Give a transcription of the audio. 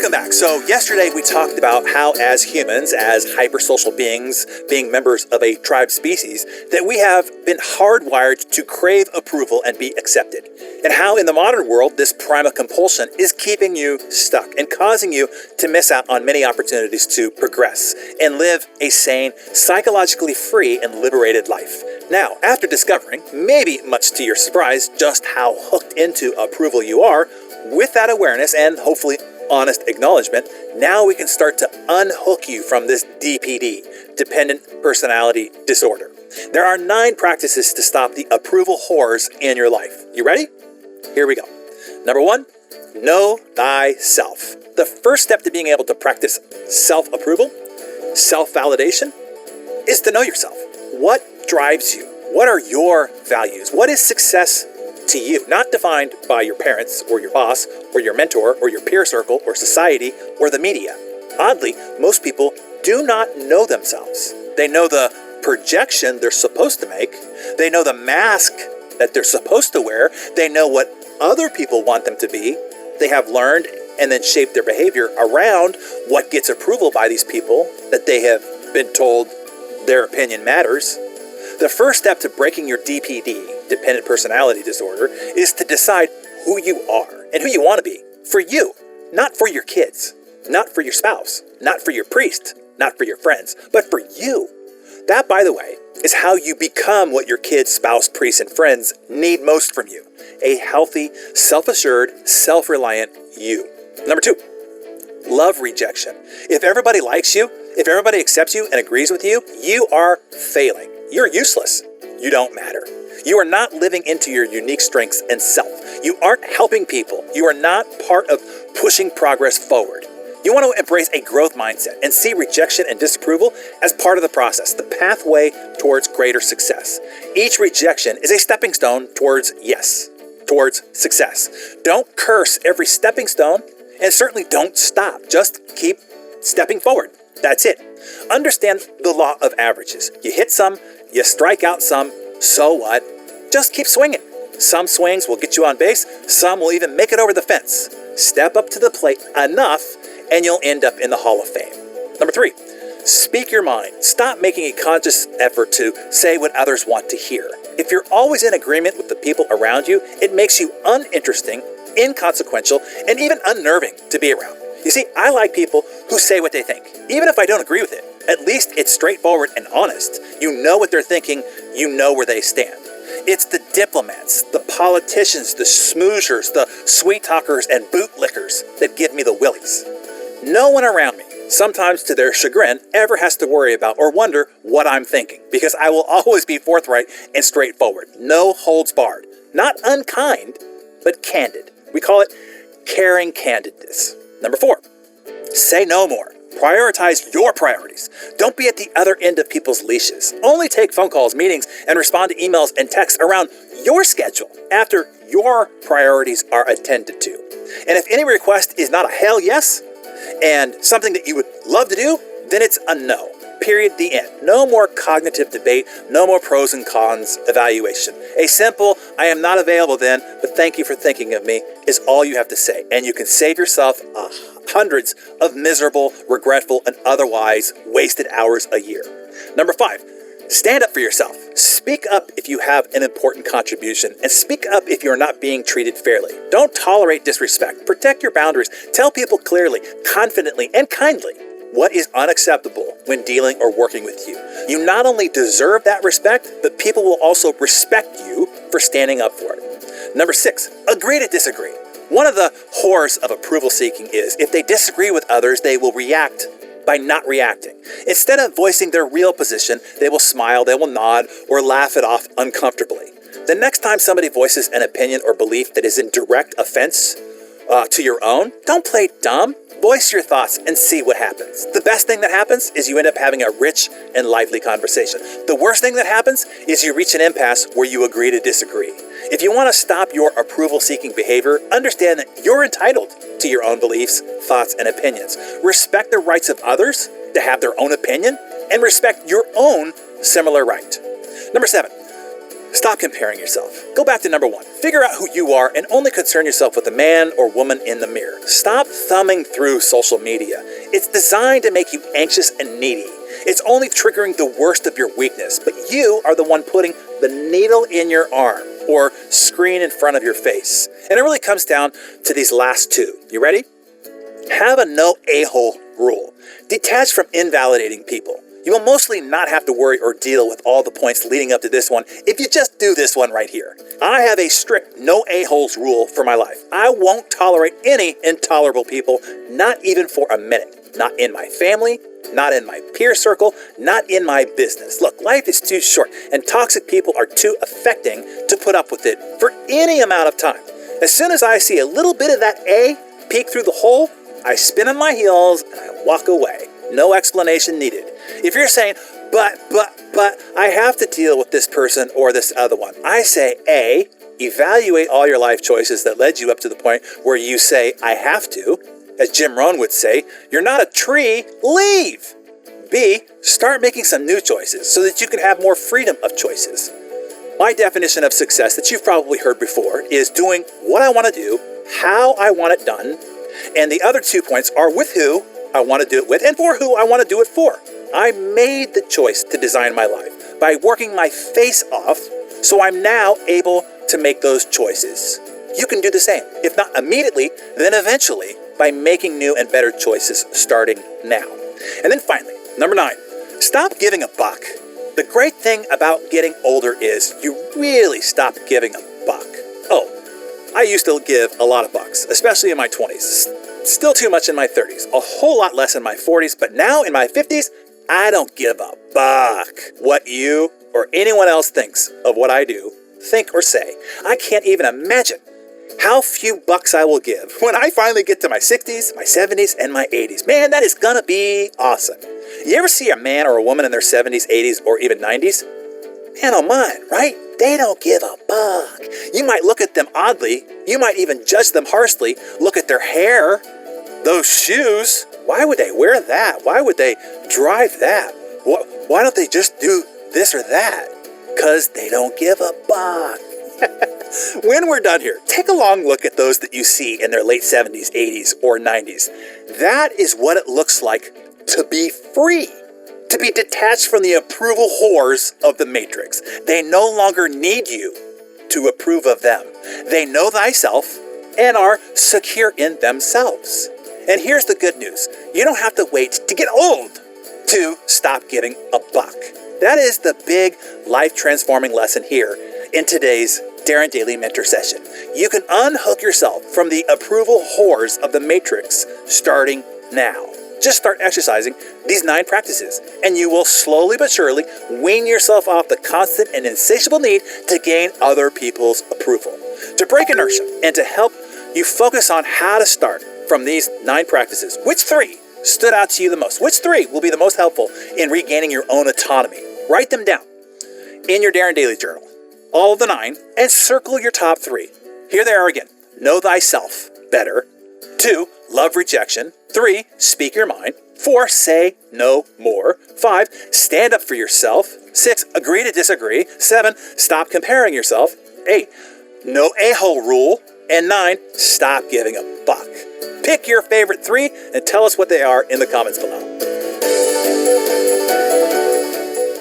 Welcome back. So yesterday we talked about how as humans, as hypersocial beings, being members of a tribe species, that we have been hardwired to crave approval and be accepted. And how in the modern world, this primal compulsion is keeping you stuck and causing you to miss out on many opportunities to progress and live a sane, psychologically free and liberated life. Now, after discovering, maybe much to your surprise, just how hooked into approval you are, with that awareness and hopefully honest acknowledgement, now we can start to unhook you from this DPD, dependent personality disorder. There are 9 practices to stop the approval whores in your life. You ready? Here we go. Number 1, know thyself. The first step to being able to practice self-approval, self-validation, is to know yourself. What drives you? What are your values? What is success to you? Not defined by your parents or your boss or your mentor or your peer circle or society or the media. Oddly, most people do not know themselves. They know the projection they're supposed to make. They know the mask that they're supposed to wear. They know what other people want them to be. They have learned and then shaped their behavior around what gets approval by these people that they have been told their opinion matters. The first step to breaking your DPD, dependent personality disorder, is to decide who you are and who you want to be for you, not for your kids, not for your spouse, not for your priest, not for your friends, but for you. That, by the way, is how you become what your kids, spouse, priests, and friends need most from you. A healthy, self-assured, self-reliant you. Number 2, love rejection. If everybody likes you, if everybody accepts you and agrees with you, you are failing. You're useless. You don't matter. You are not living into your unique strengths and self. You aren't helping people. You are not part of pushing progress forward. You want to embrace a growth mindset and see rejection and disapproval as part of the process, the pathway towards greater success. Each rejection is a stepping stone towards yes, towards success. Don't curse every stepping stone, and certainly don't stop. Just keep stepping forward. That's it. Understand the law of averages. You hit some, you strike out some, so what? Just keep swinging. Some swings will get you on base, some will even make it over the fence. Step up to the plate enough, and you'll end up in the Hall of Fame. Number 3, speak your mind. Stop making a conscious effort to say what others want to hear. If you're always in agreement with the people around you, it makes you uninteresting, inconsequential, and even unnerving to be around. You see, I like people who say what they think, even if I don't agree with it. At least it's straightforward and honest. You know what they're thinking, you know where they stand. It's the diplomats, the politicians, the smoozers, the sweet talkers, and bootlickers that give me the willies. No one around me, sometimes to their chagrin, ever has to worry about or wonder what I'm thinking, because I will always be forthright and straightforward. No holds barred. Not unkind, but candid. We call it caring candidness. Number 4, say no more. Prioritize your priorities. Don't be at the other end of people's leashes. Only take phone calls, meetings, and respond to emails and texts around your schedule after your priorities are attended to. And if any request is not a hell yes, and something that you would love to do, then it's a no. Period. The end. No more cognitive debate. No more pros and cons evaluation. A simple, I am not available then, but thank you for thinking of me, is all you have to say. And you can save yourself hundreds of miserable, regretful, and otherwise wasted hours a year. Number 5, stand up for yourself. Speak up if you have an important contribution, and speak up if you're not being treated fairly. Don't tolerate disrespect. Protect your boundaries. Tell people clearly, confidently, and kindly what is unacceptable when dealing or working with you. You not only deserve that respect, but people will also respect you for standing up for it. Number 6, agree to disagree. One of the horrors of approval seeking is if they disagree with others, they will react by not reacting. Instead of voicing their real position, they will smile, they will nod, or laugh it off uncomfortably. The next time somebody voices an opinion or belief that is in direct offense to your own, don't play dumb. Voice your thoughts and see what happens. The best thing that happens is you end up having a rich and lively conversation. The worst thing that happens is you reach an impasse where you agree to disagree. If you want to stop your approval-seeking behavior, understand that you're entitled to your own beliefs, thoughts, and opinions. Respect the rights of others to have their own opinion, and respect your own similar right. Number 7, Stop comparing yourself. Go back to number 1. Figure out who you are and only concern yourself with the man or woman in the mirror. Stop thumbing through social media. It's designed to make you anxious and needy. It's only triggering the worst of your weakness, but you are the one putting the needle in your arm or screen in front of your face. And it really comes down to these last 2. You ready? Have a no a-hole rule. Detach from invalidating people. You will mostly not have to worry or deal with all the points leading up to this one if you just do this one right here. I have a strict no a-holes rule for my life. I won't tolerate any intolerable people, not even for a minute. Not in my family, not in my peer circle, not in my business. Look, life is too short, and toxic people are too affecting to put up with it for any amount of time. As soon as I see a little bit of that A peek through the hole, I spin on my heels and I walk away. No explanation needed. If you're saying, but, I have to deal with this person or this other one, I say, A, evaluate all your life choices that led you up to the point where you say, I have to. As Jim Rohn would say, you're not a tree, leave. B, start making some new choices so that you can have more freedom of choices. My definition of success that you've probably heard before is doing what I want to do, how I want it done, and the other 2 points are with who I want to do it with and for who I want to do it for. I made the choice to design my life by working my face off, so I'm now able to make those choices. You can do the same, if not immediately, then eventually by making new and better choices starting now. And then finally, number 9, stop giving a buck. The great thing about getting older is you really stop giving a buck. Oh, I used to give a lot of bucks, especially in my 20s. Still too much in my 30s, a whole lot less in my 40s, but now in my 50s, I don't give a buck what you or anyone else thinks of what I do, think, or say. I can't even imagine how few bucks I will give when I finally get to my 60s, my 70s, and my 80s. Man, that is gonna be awesome. You ever see a man or a woman in their 70s, 80s, or even 90s? Man, oh mine, right? They don't give a buck. You might look at them oddly. You might even judge them harshly. Look at their hair, those shoes. Why would they wear that? Why would they drive that? Why don't they just do this or that? Because they don't give a buck. When we're done here, take a long look at those that you see in their late 70s, 80s, or 90s. That is what it looks like to be free. To be detached from the approval whores of the matrix. They no longer need you to approve of them. They know thyself and are secure in themselves. And here's the good news. You don't have to wait to get old to stop giving a buck. That is the big life-transforming lesson here in today's Darren Daily Mentor Session. You can unhook yourself from the approval whores of the matrix starting now. Just start exercising these 9 practices, and you will slowly but surely wean yourself off the constant and insatiable need to gain other people's approval. To break inertia and to help you focus on how to start from these 9 practices, which 3 stood out to you the most? Which 3 will be the most helpful in regaining your own autonomy? Write them down in your Darren Daily journal, all of the 9, and circle your top 3. Here they are again. Know thyself better. 2, love rejection. 3, speak your mind. 4, say no more. 5, stand up for yourself. 6, agree to disagree. 7, stop comparing yourself. 8, no a-hole rule. And 9, stop giving a buck. Pick your favorite 3 and tell us what they are in the comments below.